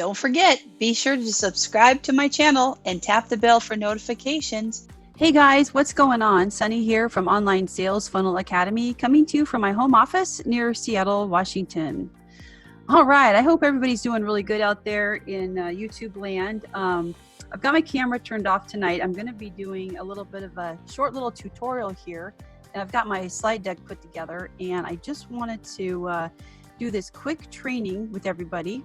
don't forget, be sure to subscribe to my channel and tap the bell for notifications. Hey guys, what's going on? Sunny here from Online Sales Funnel Academy, coming to you from my home office near Seattle, Washington. All right, I hope everybody's doing really good out there in YouTube land. I've got my camera turned off tonight. I'm going to be doing a little bit of a short little tutorial here, and I've got my slide deck put together, and I just wanted to do this quick training with everybody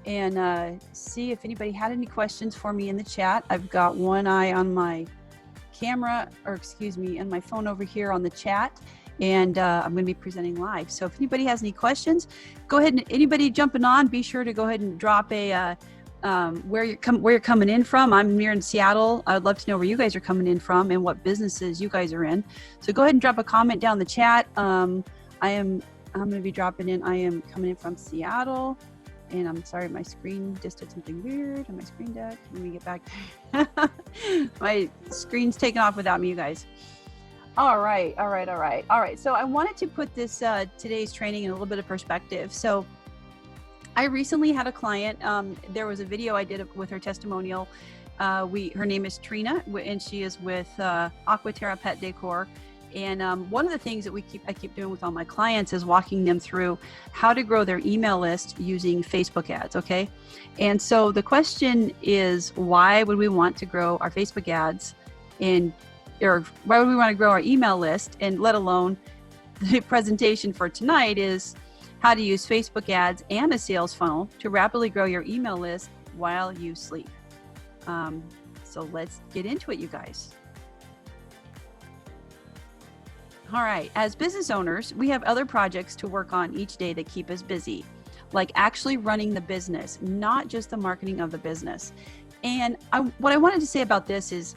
and see if anybody had any questions for me in the chat. I've got one eye on my camera, or excuse me, and my phone over here on the chat, and I'm going to be presenting live. So if anybody has any questions, go ahead, and anybody jumping on, be sure to go ahead and drop a where you're coming in from. I'm here in Seattle. I'd love to know where you guys are coming in from and what businesses you guys are in. So go ahead and drop a comment down the chat. I'm going to be dropping in. I am coming in from Seattle. And I'm sorry, my screen just did something weird on my screen deck. Let me get back. My screen's taken off without me, you guys. All right. So I wanted to put this today's training in a little bit of perspective. So I recently had a client. There was a video I did with her testimonial. Her name is Trina, and she is with Aquaterra Pet Decor. And one of the things that I keep doing with all my clients is walking them through how to grow their email list using Facebook ads, okay? And so the question is, why would we want to grow our Facebook ads, or why would we want to grow our email list? And let alone, the presentation for tonight is how to use Facebook ads and a sales funnel to rapidly grow your email list while you sleep. So let's get into it, you guys. All right, as business owners, we have other projects to work on each day that keep us busy, like actually running the business, not just the marketing of the business. And what I wanted to say about this is,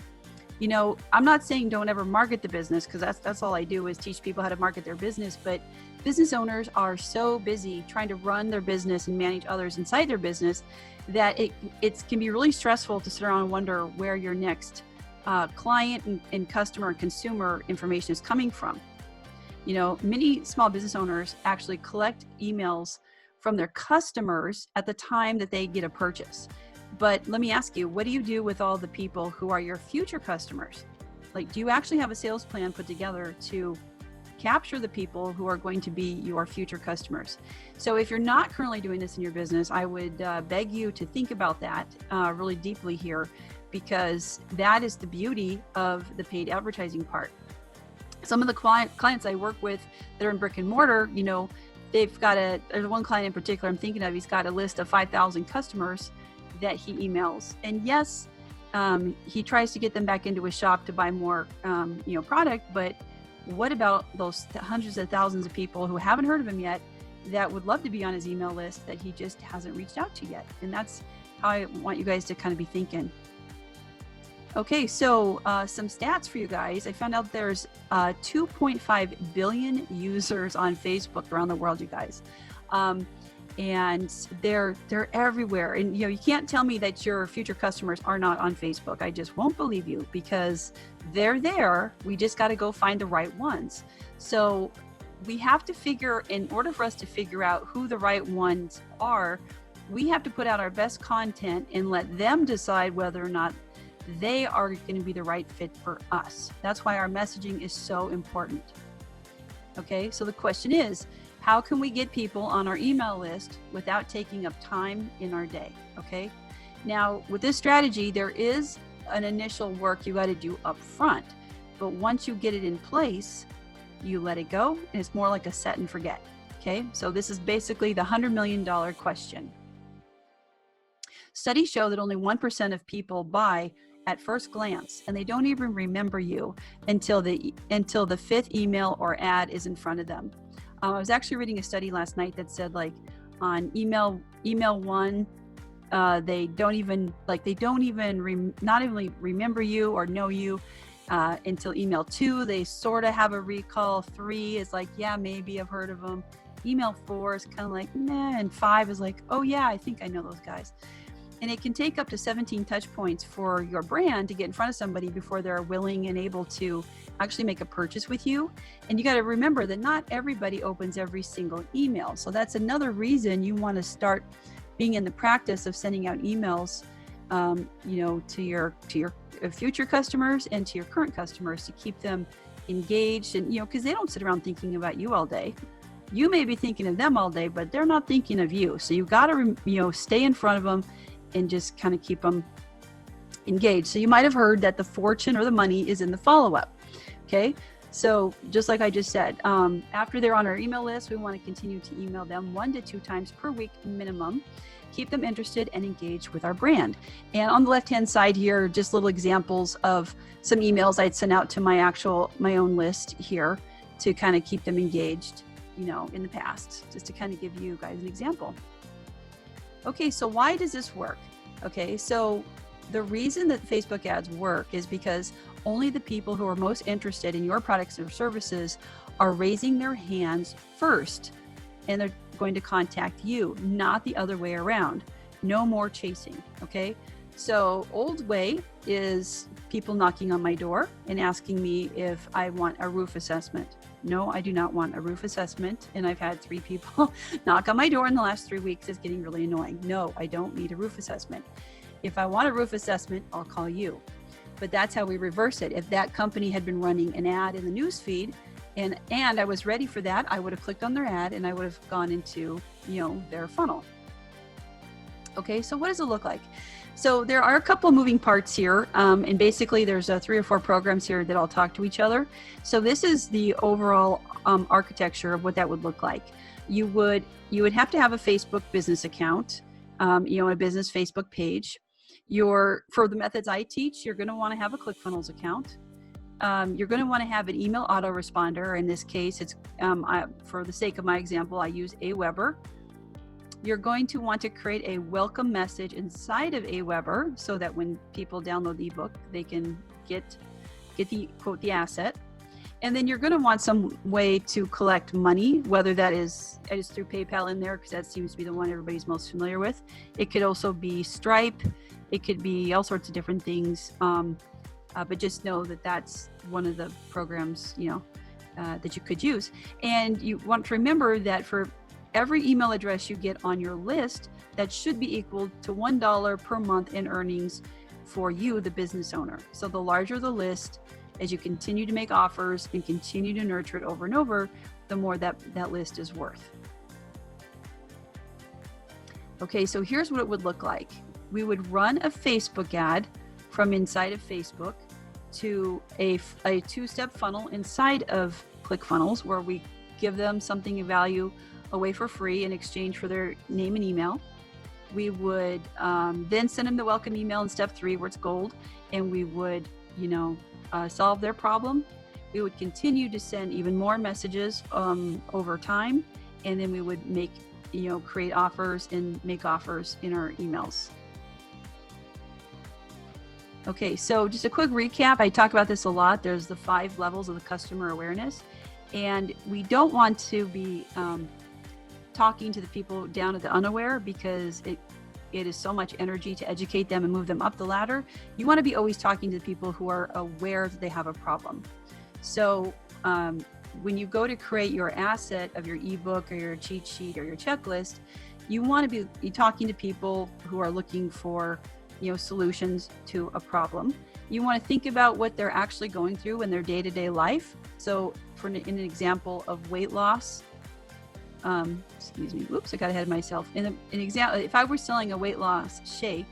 you know, I'm not saying don't ever market the business, because that's all I do is teach people how to market their business. But business owners are so busy trying to run their business and manage others inside their business that it can be really stressful to sit around and wonder where your next client and customer and consumer information is coming from. You know, many small business owners actually collect emails from their customers at the time that they get a purchase. But let me ask you, what do you do with all the people who are your future customers? Like, do you actually have a sales plan put together to capture the people who are going to be your future customers? So if you're not currently doing this in your business, I would beg you to think about that really deeply here, because that is the beauty of the paid advertising part. Some of the clients I work with that are in brick and mortar, you know, there's one client in particular I'm thinking of, he's got a list of 5,000 customers that he emails. And yes, he tries to get them back into his shop to buy more, product, but what about those hundreds of thousands of people who haven't heard of him yet that would love to be on his email list that he just hasn't reached out to yet? And that's how I want you guys to kind of be thinking. Okay, so some stats for you guys. I found out there's 2.5 billion users on Facebook around the world, you guys. And they're everywhere. And you know, you can't tell me that your future customers are not on Facebook. I just won't believe you, because they're there. We just got to go find the right ones. So we have to in order for us to figure out who the right ones are, we have to put out our best content and let them decide whether or not they are going to be the right fit for us. That's why our messaging is so important. Okay, so the question is, how can we get people on our email list without taking up time in our day? Okay, now with this strategy, there is an initial work you got to do up front, but once you get it in place, you let it go, and it's more like a set and forget. Okay, so this is basically the $100 million question. Studies show that only 1% of people buy at first glance, and they don't even remember you until the fifth email or ad is in front of them. I was actually reading a study last night that said, like, on email one, they don't even remember you or know you until email 2. They sort of have a recall. 3 is like, yeah, maybe I've heard of them. Email 4 is kind of like, nah, and 5 is like, oh yeah, I think I know those guys. And it can take up to 17 touch points for your brand to get in front of somebody before they're willing and able to actually make a purchase with you. And you got to remember that not everybody opens every single email. So that's another reason you want to start being in the practice of sending out emails, to your future customers and to your current customers to keep them engaged, and because they don't sit around thinking about you all day. You may be thinking of them all day, but they're not thinking of you. So you got to stay in front of them and just kind of keep them engaged. So you might have heard that the fortune or the money is in the follow-up. Okay, so just like I just said, after they're on our email list, we want to continue to email them 1 to 2 times per week minimum. Keep them interested and engaged with our brand. And on the left-hand side here, just little examples of some emails I'd sent out to my own list here to kind of keep them engaged, in the past, just to kind of give you guys an example. Okay, so why does this work? Okay, so the reason that Facebook ads work is because only the people who are most interested in your products or services are raising their hands first, and they're going to contact you, not the other way around. No more chasing, okay? So old way is people knocking on my door and asking me if I want a roof assessment. No, I do not want a roof assessment. And I've had 3 people knock on my door in the last 3 weeks. It's getting really annoying. No, I don't need a roof assessment. If I want a roof assessment, I'll call you. But that's how we reverse it. If that company had been running an ad in the news feed and I was ready for that, I would have clicked on their ad and I would have gone into, their funnel. Okay, so what does it look like? So there are a couple of moving parts here, and basically there's 3 or 4 programs here that all talk to each other. So this is the overall architecture of what that would look like. You would have to have a Facebook business account, a business Facebook page. For the methods I teach, you're going to want to have a ClickFunnels account. You're going to want to have an email autoresponder. In this case, it's for the sake of my example, I use Aweber. You're going to want to create a welcome message inside of Aweber so that when people download the ebook, they can get the asset. And then you're going to want some way to collect money, whether that is through PayPal in there, because that seems to be the one everybody's most familiar with. It could also be Stripe. It could be all sorts of different things. But just know that that's one of the programs, that you could use. And you want to remember that for every email address you get on your list, that should be equal to $1 per month in earnings for you, the business owner. So the larger the list, as you continue to make offers and continue to nurture it over and over, the more that list is worth. Okay, so here's what it would look like. We would run a Facebook ad from inside of Facebook to a 2-step funnel inside of ClickFunnels, where we give them something of value away for free in exchange for their name and email. We would then send them the welcome email in step 3, where it's gold, and we would, solve their problem. We would continue to send even more messages over time, and then we would create offers and make offers in our emails. Okay, so just a quick recap. I talk about this a lot. There's the 5 levels of the customer awareness, and we don't want to be talking to the people down at the unaware, because it is so much energy to educate them and move them up the ladder. You want to be always talking to the people who are aware that they have a problem. So when you go to create your asset of your ebook or your cheat sheet or your checklist, you want to be talking to people who are looking for solutions to a problem. You want to think about what they're actually going through in their day-to-day life. So in an example of weight loss, excuse me, oops, I got ahead of myself. In an example, if I were selling a weight loss shake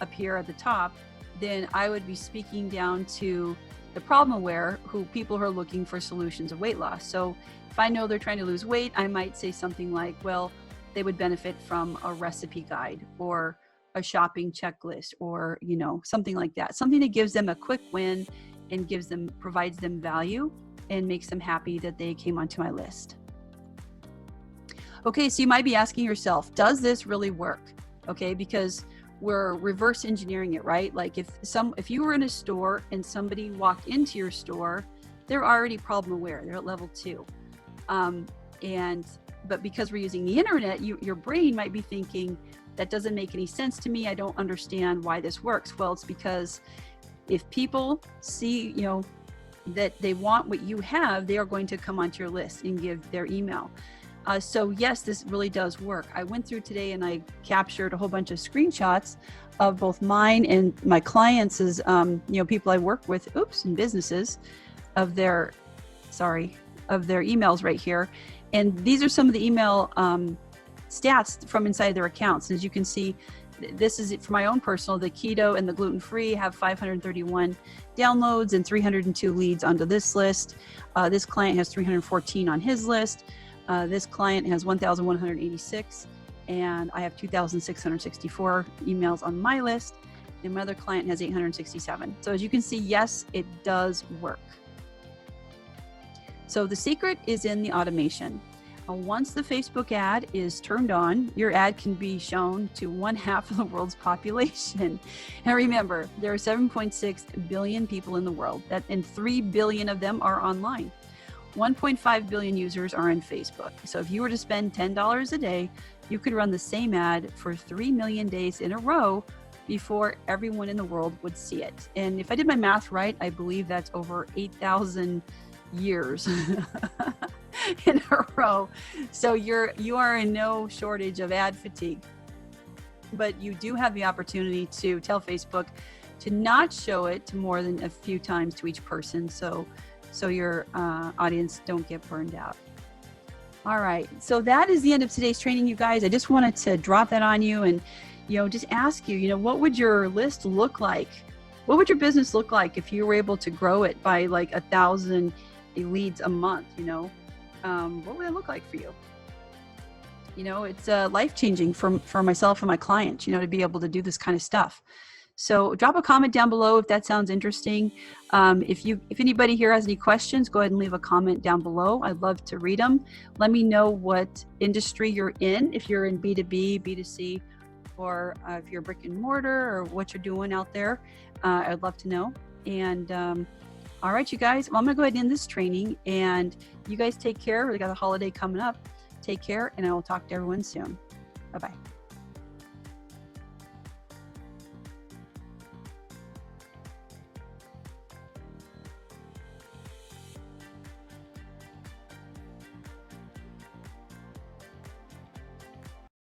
up here at the top, then I would be speaking down to the problem aware people who are looking for solutions of weight loss. So if I know they're trying to lose weight, I might say something like, well, they would benefit from a recipe guide or a shopping checklist, or something like that, something that gives them a quick win and provides them value and makes them happy that they came onto my list. Okay, so you might be asking yourself, does this really work? Okay, because we're reverse engineering it, right? Like if you were in a store and somebody walked into your store, they're already problem aware. They're at level 2. But because we're using the internet, your brain might be thinking, that doesn't make any sense to me. I don't understand why this works. Well, it's because if people see, that they want what you have, they are going to come onto your list and give their email. So yes, this really does work. I went through today and I captured a whole bunch of screenshots of both mine and my clients' people I work with, and businesses, of their emails right here. And these are some of the email stats from inside their accounts. As you can see, this is it for my own personal. The keto and the gluten-free have 531 downloads and 302 leads onto this list. This client has 314 on his list. This client has 1,186, and I have 2,664 emails on my list, and my other client has 867. So as you can see, yes, it does work. So the secret is in the automation. Once the Facebook ad is turned on, your ad can be shown to 1/2 of the world's population. And remember, there are 7.6 billion people in the world, and 3 billion of them are online. 1.5 billion users are on Facebook. So if you were to spend $10 a day, you could run the same ad for 3 million days in a row before everyone in the world would see it. And if I did my math right, I believe that's over 8,000 years in a row. So you are in no shortage of ad fatigue. But you do have the opportunity to tell Facebook to not show it to more than a few times to each person, so your audience don't get burned out. All right, so that is the end of today's training, you guys. I just wanted to drop that on you and just ask you, what would your list look like? What would your business look like if you were able to grow it by like 1,000 leads a month? What would it look like for you? It's life-changing for myself and my clients, to be able to do this kind of stuff. So drop a comment down below if that sounds interesting. If anybody here has any questions, go ahead and leave a comment down below. I'd love to read them. Let me know what industry you're in, if you're in B2B, B2C, or if you're brick and mortar, or what you're doing out there. I'd love to know. And all right, you guys, well, I'm gonna go ahead and end this training, and you guys take care. We got a holiday coming up. Take care, and I will talk to everyone soon. Bye-bye.